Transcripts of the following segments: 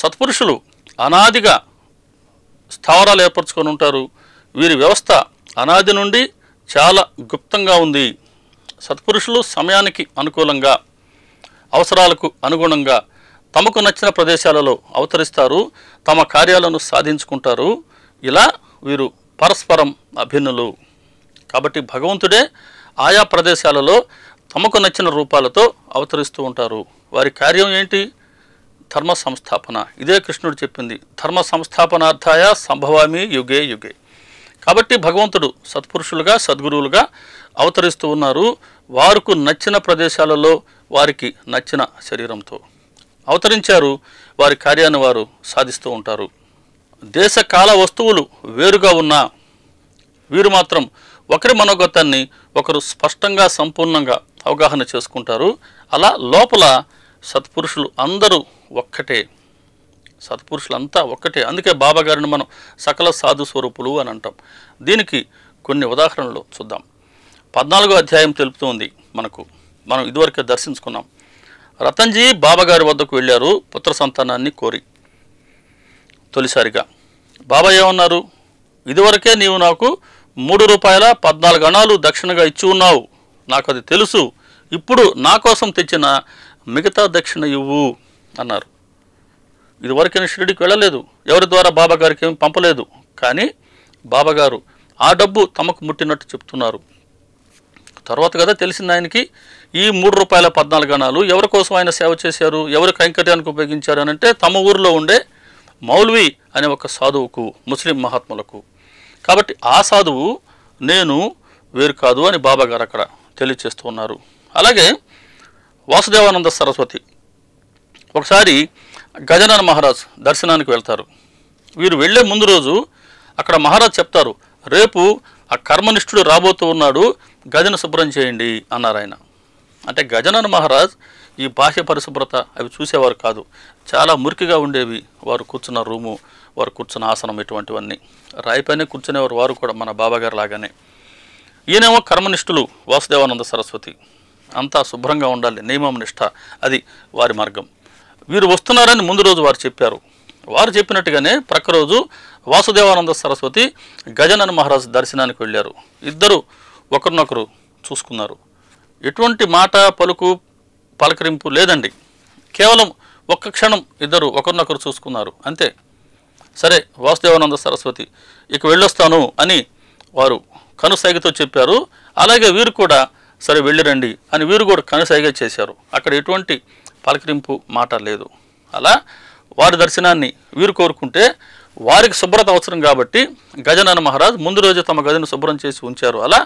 సత్పురుషులు అనాదిగా స్థావరాలు ఏర్పరచుకొని ఉంటారు. వీరి వ్యవస్థ అనాది నుండి చాలా గుప్తంగా ఉంది. సత్పురుషులు సమయానికి అనుకూలంగా, అవసరాలకు అనుగుణంగా తమకు నచ్చిన ప్రదేశాలలో అవతరిస్తారు, తమ కార్యాలను సాధించుకుంటారు. ఇలా వీరు పరస్పరం అభిన్నులు. కాబట్టి భగవంతుడే ఆయా ప్రదేశాలలో తమకు నచ్చిన రూపాలతో అవతరిస్తూ ఉంటారు. వారి కార్యం ఏంటి? ధర్మ సంస్థాపన. ఇదే కృష్ణుడు చెప్పింది, ధర్మ సంస్థాపనార్థాయ సంభవామి యుగే యుగే. కాబట్టి భగవంతుడు సత్పురుషులుగా, సద్గురువులుగా అవతరిస్తూ ఉన్నారు. వారికి నచ్చిన ప్రదేశాలలో వారికి నచ్చిన శరీరంతో అవతరించారు. వారి కార్యాన్ని వారు సాధిస్తూ ఉంటారు. దేశ కాల వస్తువులు వేరుగా ఉన్నా వీరు మాత్రం ఒకరి మనోగతాన్ని ఒకరు స్పష్టంగా, సంపూర్ణంగా అవగాహన చేసుకుంటారు. అలా లోపల సత్పురుషులు అందరూ ఒక్కటే, సత్పురుషులంతా ఒక్కటే. అందుకే బాబా గారిని మనం సకల సాధు స్వరూపులు అని అంటాం. దీనికి కొన్ని ఉదాహరణలు చూద్దాం. 14వ అధ్యాయం తెలుపుతుంది మనం ఇదివరకే దర్శించుకున్నాం. రతన్జీ బాబాగారి వద్దకు వెళ్ళారు పుత్ర సంతానాన్ని కోరి. తొలిసారిగా బాబా ఏమన్నారు? ఇదివరకే నీవు నాకు 3 రూపాయల 14 అణాలు దక్షిణగా ఇచ్చి ఉన్నావు, నాకు అది తెలుసు. ఇప్పుడు నా కోసం తెచ్చిన మిగతా దక్షిణ ఇవ్వు అన్నారు. ఇదివరకైనా షిరిడికి వెళ్ళలేదు, ఎవరి ద్వారా బాబా గారికి ఏమి పంపలేదు. కానీ బాబాగారు ఆ డబ్బు తమకు ముట్టినట్టు చెప్తున్నారు. తర్వాత కదా తెలిసింది ఆయనకి ఈ 3 రూపాయల 14 అణాలు ఎవరి కోసం ఆయన సేవ చేశారు, ఎవరి కైంకర్యానికి ఉపయోగించారు అని అంటే తమ ఊరిలో ఉండే మౌల్వీ అనే ఒక సాధువుకు, ముస్లిం మహాత్ములకు. కాబట్టి ఆ సాధువు నేను వేరు కాదు అని బాబాగారు అక్కడ తెలియచేస్తూ ఉన్నారు. అలాగే వాసుదేవానంద సరస్వతి ఒకసారి గజానన మహారాజ్ దర్శనానికి వెళ్తారు. వీరు వెళ్ళే ముందు రోజు అక్కడ మహారాజ్ చెప్తారు, రేపు ఆ కర్మనిష్ఠుడు రాబోతూ ఉన్నాడు, గదిని శుభ్రం చేయండి అన్నారు ఆయన. అంటే గజానన మహారాజ్ ఈ బాహ్య పరిశుభ్రత అవి చూసేవారు కాదు. చాలా మురికిగా ఉండేవి వారు కూర్చున్న రూము, వారు కూర్చున్న ఆసనం, ఇటువంటివన్నీ రాయిపైనే కూర్చునేవారు వారు కూడా మన బాబాగారు లాగానే. ఈయనేమో కర్మనిష్ఠులు వాసుదేవానంద సరస్వతి, అంతా శుభ్రంగా ఉండాలి, నియమం నిష్ఠ, అది వారి మార్గం. వీరు వస్తున్నారని ముందు రోజు వారు చెప్పారు. వారు చెప్పినట్టుగానే ప్రక్క రోజు వాసుదేవానంద సరస్వతి గజానన మహారాజ్ దర్శనానికి వెళ్ళారు. ఇద్దరు ఒకరినొకరు చూసుకున్నారు. ఎటువంటి మాట పలకరింపు లేదండి. కేవలం ఒక్క క్షణం ఇద్దరు ఒకరినొకరు చూసుకున్నారు, అంతే. సరే వాసుదేవానంద సరస్వతి ఇక వెళ్ళొస్తాను అని వారు కనుసైగతో చెప్పారు. అలాగే వీరు కూడా సరే వెళ్ళిరండి అని వీరు కూడా కనుసైగ చేశారు. అక్కడ ఎటువంటి పలకరింపు మాట లేదు. అలా వారి దర్శనాన్ని వీరు కోరుకుంటే వారికి శుభ్రత అవసరం కాబట్టి గజానన మహారాజ్ ముందు రోజు తమ గదిని శుభ్రం చేసి ఉంచారు. అలా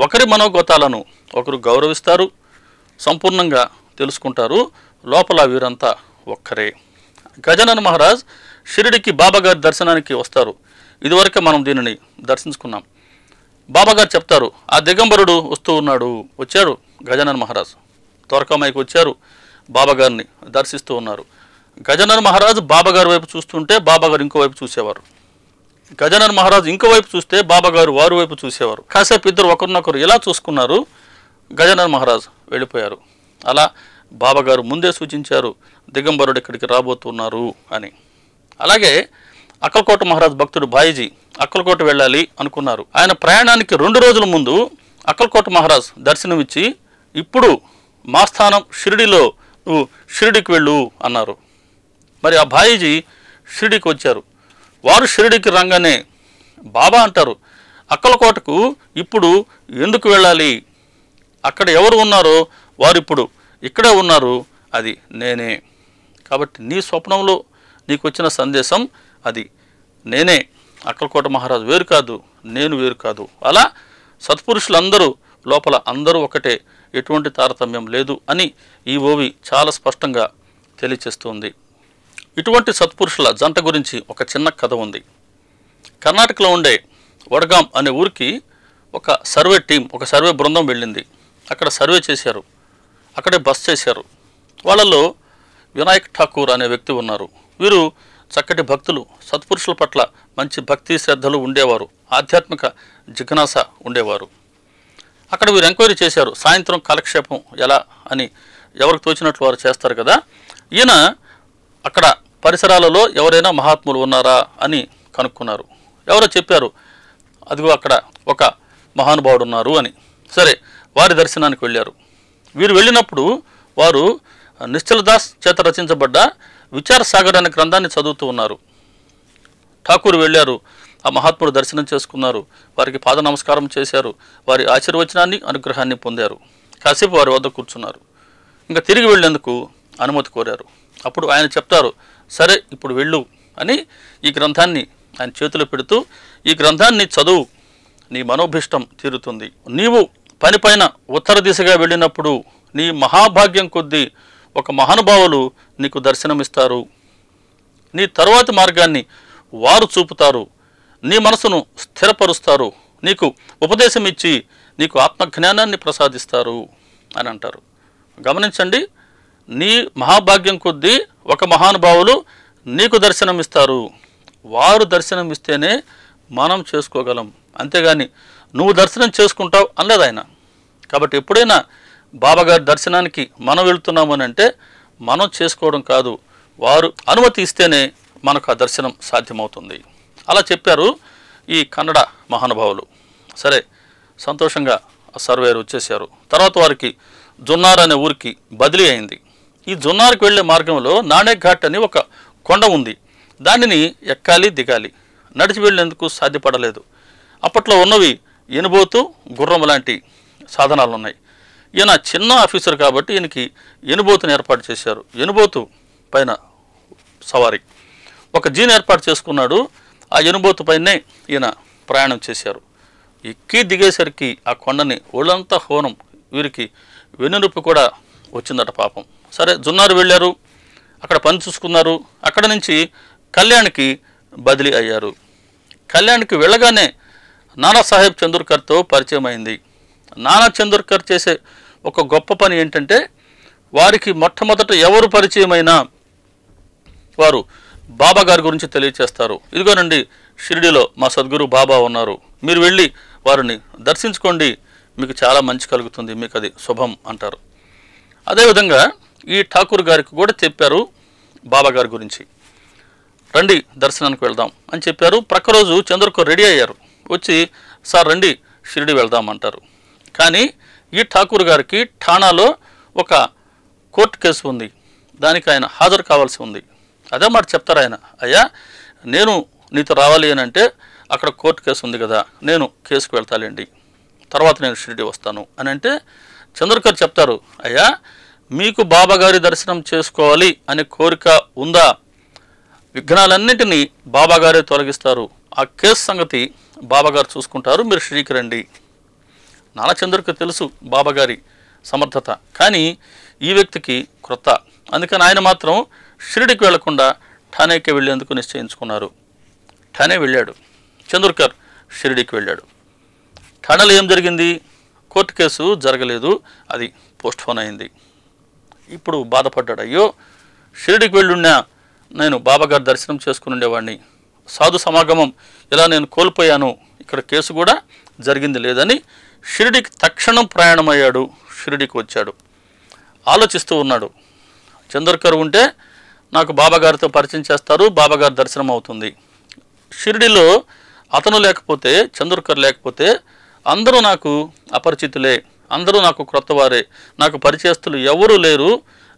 ఒకరి మనోగతాలను ఒకరు గౌరవిస్తారు, సంపూర్ణంగా తెలుసుకుంటారు. లోపల వీరంతా ఒక్కరే. గజానన మహారాజ్ షిరిడికి బాబాగారి దర్శనానికి వస్తారు. ఇదివరకే మనం దీనిని దర్శించుకున్నాం. బాబాగారు చెప్తారు, ఆ దిగంబరుడు వస్తూ ఉన్నాడు. వచ్చాడు గజానన మహారాజ్, ద్వారకామాయికి వచ్చారు, బాబాగారిని దర్శిస్తూ ఉన్నారు. గజానన మహారాజు బాబాగారి వైపు చూస్తుంటే బాబాగారు ఇంకో వైపు చూసేవారు. గజానన మహారాజు ఇంకో వైపు చూస్తే బాబాగారు వారి వైపు చూసేవారు. కాసేపు ఇద్దరు ఒకరినొకరు ఇలా చూసుకున్నారు. గజానన మహారాజు వెళ్ళిపోయారు. అలా బాబాగారు ముందే సూచించారు, దిగంబరుడు ఇక్కడికి రాబోతున్నారు అని. అలాగే అక్కలకోట మహారాజ్ భక్తుడు బాయిజీ అక్కలకోట వెళ్ళాలి అనుకున్నారు. ఆయన ప్రయాణానికి 2 రోజుల ముందు అక్కలకోట మహారాజ్ దర్శనమిచ్చి, ఇప్పుడు మా స్థానం షిరిడిలో, నువ్వు షిరిడికి వెళ్ళు అన్నారు. మరి ఆ బాయిజీ షిరిడికి వచ్చారు. వారు షిరిడికి రాగానే బాబా అంటారు, అక్కలకోటకు ఇప్పుడు ఎందుకు వెళ్ళాలి? అక్కడ ఎవరు ఉన్నారో వారు ఇప్పుడు ఇక్కడే ఉన్నారు, అది నేనే. కాబట్టి నీ స్వప్నంలో నీకు వచ్చిన సందేశం అది నేనే. అక్కలకోట మహారాజు వేరు కాదు, నేను వేరు కాదు. అలా సత్పురుషులందరూ లోపల అందరూ ఒకటే, ఎటువంటి తారతమ్యం లేదు అని ఈ ఓవి చాలా స్పష్టంగా తెలియచేస్తుంది. ఇటువంటి సత్పురుషుల జంట గురించి ఒక చిన్న కథ ఉంది. కర్ణాటకలో ఉండే వడగాం అనే ఊరికి ఒక సర్వే టీం, ఒక సర్వే బృందం వెళ్ళింది. అక్కడ సర్వే చేశారు, అక్కడే బస్ చేశారు. వాళ్ళలో వినాయక్ ఠాకూర్ అనే వ్యక్తి ఉన్నారు. వీరు చక్కటి భక్తులు, సత్పురుషుల పట్ల మంచి భక్తి శ్రద్ధలు ఉండేవారు, ఆధ్యాత్మిక జిజ్ఞాస ఉండేవారు. అక్కడ వీరు ఎంక్వైరీ చేశారు, సాయంత్రం కాలక్షేపం ఎలా అని ఎవరికి తోచినట్లు వారు చేస్తారు కదా. ఈయన అక్కడ పరిసరాలలో ఎవరైనా మహాత్ములు ఉన్నారా అని కనుక్కున్నారు. ఎవరో చెప్పారు, అదిగో అక్కడ ఒక మహానుభావుడు ఉన్నారు అని. సరే, వారి దర్శనానికి వెళ్ళారు. వీరు వెళ్ళినప్పుడు వారు నిశ్చలదాస్ చేత రచించబడ్డ విచారసాగర్ అనే గ్రంథాన్ని చదువుతూ ఉన్నారు. ఠాకూర్ వెళ్ళారు, ఆ మహాత్ముడు దర్శనం చేసుకున్నారు, వారికి పాద నమస్కారం చేశారు, వారి ఆశీర్వచనాన్ని అనుగ్రహాన్ని పొందారు. కాసేపు వారి వద్ద కూర్చున్నారు. ఇంకా తిరిగి వెళ్ళేందుకు అనుమతి కోరారు. అప్పుడు ఆయన చెప్తారు, సరే ఇప్పుడు వెళ్ళు అని ఈ గ్రంథాన్ని ఆయన చేతిలో పెడుతూ, ఈ గ్రంథాన్ని చదువు, నీ మనోభిష్టం తీరుతుంది. నీవు పనిపైన ఉత్తర దిశగా వెళ్ళినప్పుడు నీ మహాభాగ్యం కొద్దీ ఒక మహానుభావులు నీకు దర్శనమిస్తారు. నీ తరువాతి మార్గాన్ని వారు చూపుతారు, నీ మనసును స్థిరపరుస్తారు, నీకు ఉపదేశం ఇచ్చి నీకు ఆత్మజ్ఞానాన్ని ప్రసాదిస్తారు అని అంటారు. గమనించండి, నీ మహాభాగ్యం కొద్దీ ఒక మహానుభావులు నీకు దర్శనమిస్తారు. వారు దర్శనం ఇస్తేనే మనం చేసుకోగలం, అంతేగాని నువ్వు దర్శనం చేసుకుంటావు అనలేదు ఆయన. కాబట్టి ఎప్పుడైనా బాబాగారి దర్శనానికి మనం వెళ్తున్నామని అంటే మనం చేసుకోవడం కాదు, వారు అనుమతి ఇస్తేనే మనకు ఆ దర్శనం సాధ్యమవుతుంది. అలా చెప్పారు ఈ కన్నడ మహానుభావులు. సరే, సంతోషంగా సర్వేరు వచ్చేసారు. తర్వాత వారికి జున్నార్ అనే ఊరికి బదిలీ అయింది. ఈ జున్నార్కి వెళ్ళే మార్గంలో నాణెక్ ఘాట్ అని ఒక కొండ ఉంది. దానిని ఎక్కాలి దిగాలి, నడిచి వెళ్ళేందుకు సాధ్యపడలేదు. అప్పట్లో ఉన్నవి ఎనుబోతు, గుర్రం లాంటి సాధనాలు ఉన్నాయి. ఈయన చిన్న ఆఫీసర్ కాబట్టి ఈయనకి ఎనుబోతుని ఏర్పాటు చేశారు. ఎనుబోతు పైన సవారీ ఒక జీన్ ఏర్పాటు చేసుకున్నాడు. ఆ ఎనుబోతు పైనే ఈయన ప్రయాణం చేశారు. ఎక్కి దిగేసరికి ఆ కొండని ఒళ్ళంతా హోనం, వీరికి వెన్నునొప్పి కూడా వచ్చిందట పాపం. సరే, జున్నారు వెళ్ళారు, అక్కడ పని చూసుకున్నారు. అక్కడ నుంచి కళ్యాణ్కి బదిలీ అయ్యారు. కళ్యాణ్కి వెళ్ళగానే నానాసాహెబ్ చందూర్కర్తో పరిచయం అయింది. నానా చందూర్కర్ చేసే ఒక గొప్ప పని ఏంటంటే, వారికి మొట్టమొదట ఎవరు పరిచయమైనా వారు బాబా గారి గురించి తెలియచేస్తారు. ఇదిగోనండి, షిరిడిలో మా సద్గురు బాబా ఉన్నారు, మీరు వెళ్ళి వారిని దర్శించుకోండి, మీకు చాలా మంచి కలుగుతుంది, మీకు అది శుభం అంటారు. అదేవిధంగా ఈ ఠాకూర్ గారికి కూడా చెప్పారు బాబా గారి గురించి. రండి దర్శనానికి వెళ్దాం అని చెప్పారు. ప్రక్క రోజు చంద్రకర్ రెడీ అయ్యారు, వచ్చి సార్ రండి షిరిడి వెళ్దాం అంటారు. కానీ ఈ ఠాకూర్ గారికి ఠాణాలో ఒక కోర్టు కేసు ఉంది, దానికి ఆయన హాజరు కావాల్సి ఉంది. అదే మాట చెప్తారు ఆయన, అయ్యా నేను నీతో రావాలి అని అంటే అక్కడ కోర్టు కేసు ఉంది కదా, నేను కేసుకు వెళ్తాలేండి, తర్వాత నేను షిరిడి వస్తాను అని అంటే చంద్రకర్ చెప్తారు, అయ్యా మీకు బాబాగారి దర్శనం చేసుకోవాలి అనే కోరిక ఉందా, విఘ్నాలన్నింటినీ బాబాగారే తొలగిస్తారు, ఆ కేసు సంగతి బాబాగారు చూసుకుంటారు, మీరు షిరిడికి రండి. నానచంద్రకర్ తెలుసు బాబాగారి సమర్థత, కానీ ఈ వ్యక్తికి క్రొత్త. అందుకని ఆయన మాత్రం షిరిడికి వెళ్లకుండా ఠానేకి వెళ్ళేందుకు నిశ్చయించుకున్నారు. ఠానే వెళ్ళాడు, చంద్రకర్ షిరిడికి వెళ్ళాడు. ఠాణేలో ఏం జరిగింది? కోర్టు కేసు జరగలేదు, అది పోస్ట్పోన్ అయింది. ఇప్పుడు బాధపడ్డాడు, అయ్యో షిరిడికి వెళ్ళున్నా నేను బాబాగారి దర్శనం చేసుకుని ఉండేవాడిని, సాధు సమాగమం ఇలా నేను కోల్పోయాను, ఇక్కడ కేసు కూడా జరిగింది లేదని షిరిడికి తక్షణం ప్రయాణమయ్యాడు. షిరిడికి వచ్చాడు, ఆలోచిస్తూ ఉన్నాడు, చంద్రకర్ ఉంటే నాకు బాబాగారితో పరిచయం చేస్తారు, బాబాగారి దర్శనం అవుతుంది. షిరిడిలో అతను లేకపోతే, చంద్రకర్ లేకపోతే అందరూ నాకు అపరిచితులే, అందరూ నాకు క్రొత్తవారే, నాకు పరిచయస్తులు ఎవరూ లేరు,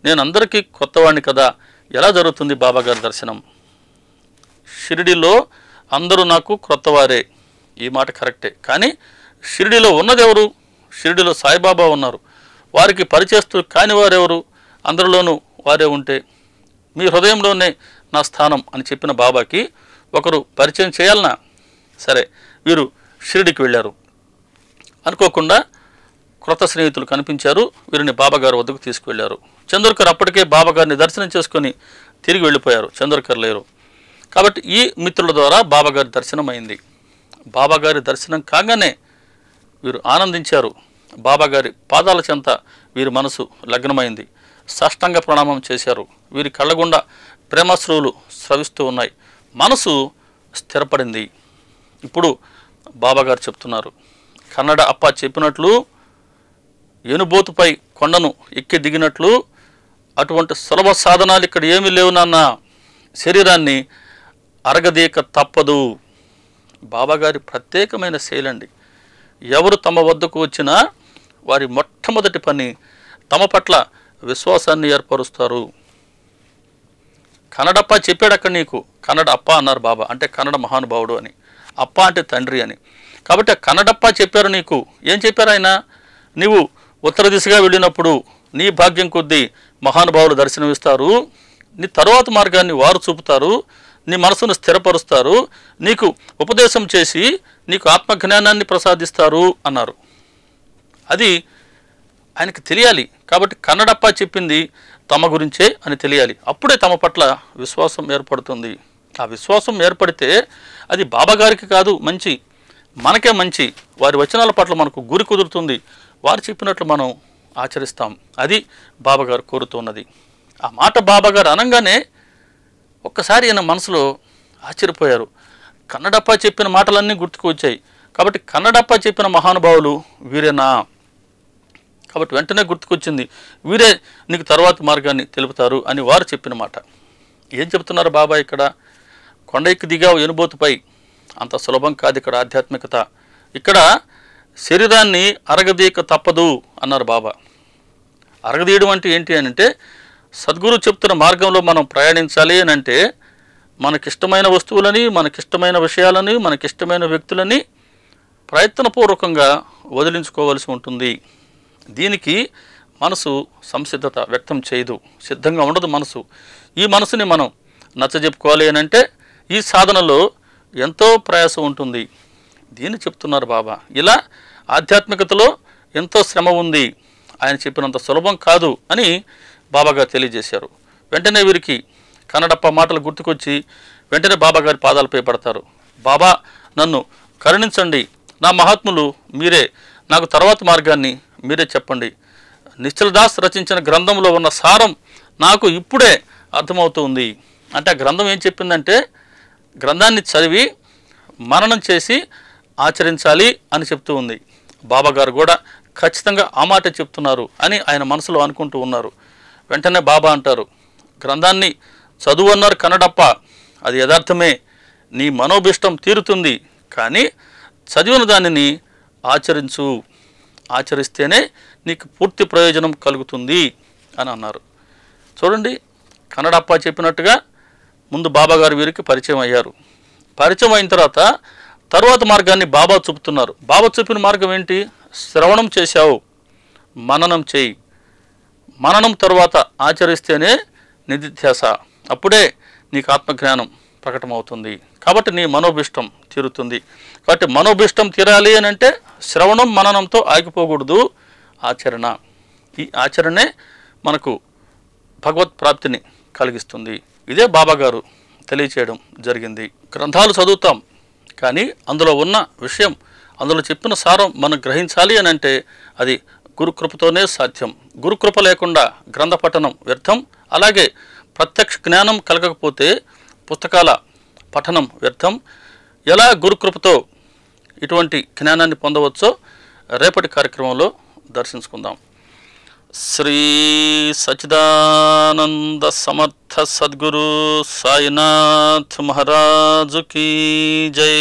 నేను అందరికీ కొత్తవాడిని కదా, ఎలా జరుగుతుంది బాబాగారి దర్శనం? షిరిడిలో అందరూ నాకు క్రొత్తవారే, ఈ మాట కరెక్టే, కానీ షిరిడిలో ఉన్నదెవరు? షిరిడిలో సాయిబాబా ఉన్నారు, వారికి పరిచయస్తులు కాని వారెవరు? అందరిలోనూ వారే ఉంటే మీ హృదయంలోనే నా స్థానం అని చెప్పిన బాబాకి ఒకరు పరిచయం చేయాలనా? సరే, వీరు షిరిడికి వెళ్ళారు. అనుకోకుండా క్రొత్త స్నేహితులు కనిపించారు, వీరిని బాబాగారు వద్దకు తీసుకువెళ్ళారు. చంద్రకర్ అప్పటికే బాబాగారిని దర్శనం చేసుకొని తిరిగి వెళ్ళిపోయారు, చంద్రకర్ లేరు. కాబట్టి ఈ మిత్రుల ద్వారా బాబాగారి దర్శనం అయింది. బాబాగారి దర్శనం కాగానే వీరు ఆనందించారు. బాబాగారి పాదాల చెంత వీరి మనసు లగ్నమైంది, సాష్టాంగ ప్రణామం చేశారు. వీరి కళ్ళగుండా ప్రేమాశ్రువులు స్రవిస్తూ ఉన్నాయి, మనసు స్థిరపడింది. ఇప్పుడు బాబాగారు చెప్తున్నారు, కన్నడ అప్ప చెప్పినట్లు ఎనుబోతుపై కొండను ఎక్కి దిగినట్లు అటువంటి సులభ సాధనాలు ఇక్కడ ఏమీ లేవు నాన్న, శరీరాన్ని అరగదీక తప్పదు. బాబాగారి ప్రత్యేకమైన శైలండి. ఎవరు తమ వద్దకు వచ్చినా వారి మొట్టమొదటి పని తమ పట్ల విశ్వాసాన్ని ఏర్పరుస్తారు. కన్నడప్ప చెప్పాడు అక్కడ నీకు, కన్నడ అప్ప అన్నారు బాబా, అంటే కన్నడ మహానుభావుడు అని, అప్ప అంటే తండ్రి అని. కాబట్టి ఆ కన్నడప్ప చెప్పారు నీకు. ఏం చెప్పారు ఆయన? నీవు ఉత్తర దిశగా వెళ్ళినప్పుడు నీ భాగ్యం కొద్దీ మహానుభావులు దర్శనమిస్తారు, నీ తరువాత మార్గాన్ని వారు చూపుతారు, నీ మనసును స్థిరపరుస్తారు, నీకు ఉపదేశం చేసి నీకు ఆత్మజ్ఞానాన్ని ప్రసాదిస్తారు అన్నారు. అది ఆయనకి తెలియాలి. కాబట్టి కన్నడప్ప చెప్పింది తమ గురించే అని తెలియాలి. అప్పుడే తమ పట్ల విశ్వాసం ఏర్పడుతుంది. ఆ విశ్వాసం ఏర్పడితే అది బాబాగారికి కాదు మంచి, మనకే మంచి. వారి వచనాల పట్ల మనకు గురి కుదురుతుంది. వారు చెప్పినట్లు మనం ఆచరిస్తాం. అది బాబాగారు కోరుతున్నది. ఆ మాట బాబాగారు అనగానే ఒక్కసారి ఈయన మనసులో ఆశ్చర్యపోయారు. కన్నడప్ప చెప్పిన మాటలన్నీ గుర్తుకు వచ్చాయి. కాబట్టి కన్నడప్ప చెప్పిన మహానుభావులు వీరేనా? కాబట్టి వెంటనే గుర్తుకొచ్చింది, వీరే నీకు తర్వాత మార్గాన్ని తెలుపుతారు అని వారు చెప్పిన మాట. ఏం చెప్తున్నారు బాబా ఇక్కడ? కొండ ఎక్కి దిగావు ఎనుబోతుపై, అంత సులభం కాదు ఇక్కడ ఆధ్యాత్మికత. ఇక్కడ శరీరాన్ని అరగదీక తప్పదు అన్నారు బాబా. అరగదీయడం అంటే ఏంటి అని అంటే, సద్గురు చెప్తున్న మార్గంలో మనం ప్రయాణించాలి అని అంటే మనకిష్టమైన వస్తువులని, మనకిష్టమైన విషయాలని, మనకిష్టమైన వ్యక్తులని ప్రయత్నపూర్వకంగా వదిలించుకోవలసి ఉంటుంది. దీనికి మనసు సంసిద్ధత వ్యక్తం చేయదు, సిద్ధంగా ఉండదు మనసు. ఈ మనసుని మనం నచ్చజెప్పుకోవాలి అని అంటే ఈ సాధనలో ఎంతో ప్రయాసం ఉంటుంది. దీన్ని చెప్తున్నారు బాబా. ఇలా ఆధ్యాత్మికతలో ఎంతో శ్రమ ఉంది, ఆయన చెప్పినంత సులభం కాదు అని బాబాగారు తెలియజేశారు. వెంటనే వీరికి కన్నడప్ప మాటలు గుర్తుకొచ్చి వెంటనే బాబాగారి పాదాలపై పడతారు. బాబా నన్ను కరుణించండి, నా మహాత్ములు మీరే, నాకు తర్వాత మార్గాన్ని మీరే చెప్పండి. నిశ్చలదాస్ రచించిన గ్రంథంలో ఉన్న సారం నాకు ఇప్పుడే అర్థమవుతుంది. అంటే ఆ గ్రంథం ఏం చెప్పిందంటే, గ్రంథాన్ని చదివి మననం చేసి ఆచరించాలి అని చెప్తూ ఉంది. బాబాగారు కూడా ఖచ్చితంగా ఆ మాట చెప్తున్నారు అని ఆయన మనసులో అనుకుంటూ ఉన్నారు. వెంటనే బాబా అంటారు, గ్రంథాన్ని చదువు అన్నారు కన్నడప్ప, అది యథార్థమే, నీ మనోభిష్టం తీరుతుంది, కానీ చదివిన దానిని ఆచరించు, ఆచరిస్తేనే నీకు పూర్తి ప్రయోజనం కలుగుతుంది అని అన్నారు. చూడండి, కన్నడప్ప చెప్పినట్టుగా ముందు బాబాగారు వీరికి పరిచయం అయ్యారు. పరిచయం అయిన తరువాత మార్గాన్ని బాబా చూపుతున్నారు. బాబా చూపిన మార్గం ఏంటి? శ్రవణం చేశావు, మననం చేయి, మననం తరువాత ఆచరిస్తేనే నిధిధ్యాస, అప్పుడే నీకు ఆత్మజ్ఞానం ప్రకటమవుతుంది. కాబట్టి నీ మనోభిష్టం తీరుతుంది. కాబట్టి మనోభిష్టం తీరాలి అని అంటే శ్రవణం మననంతో ఆగిపోకూడదు, ఆచరణ. ఈ ఆచరణే మనకు భగవత్ ప్రాప్తిని కలిగిస్తుంది. ఇదే బాబాగారు తెలియచేయడం జరిగింది. గ్రంథాలు చదువుతాం, కానీ అందులో ఉన్న విషయం, అందులో చెప్పిన సారం మనం గ్రహించాలి అని అంటే అది గురుకృపతోనే సాధ్యం. గురుకృప లేకుండా గ్రంథ పఠనం వ్యర్థం. అలాగే ప్రత్యక్ష జ్ఞానం కలగకపోతే పుస్తకాల పఠనం వ్యర్థం. ఎలా గురుకృపతో ఇటువంటి జ్ఞానాన్ని పొందవచ్చో రేపటి కార్యక్రమంలో దర్శించుకుందాం. శ్రీ సచ్చిదానంద సమర్థ సద్గురు సాయినాథ్ మహారాజు కీ జై.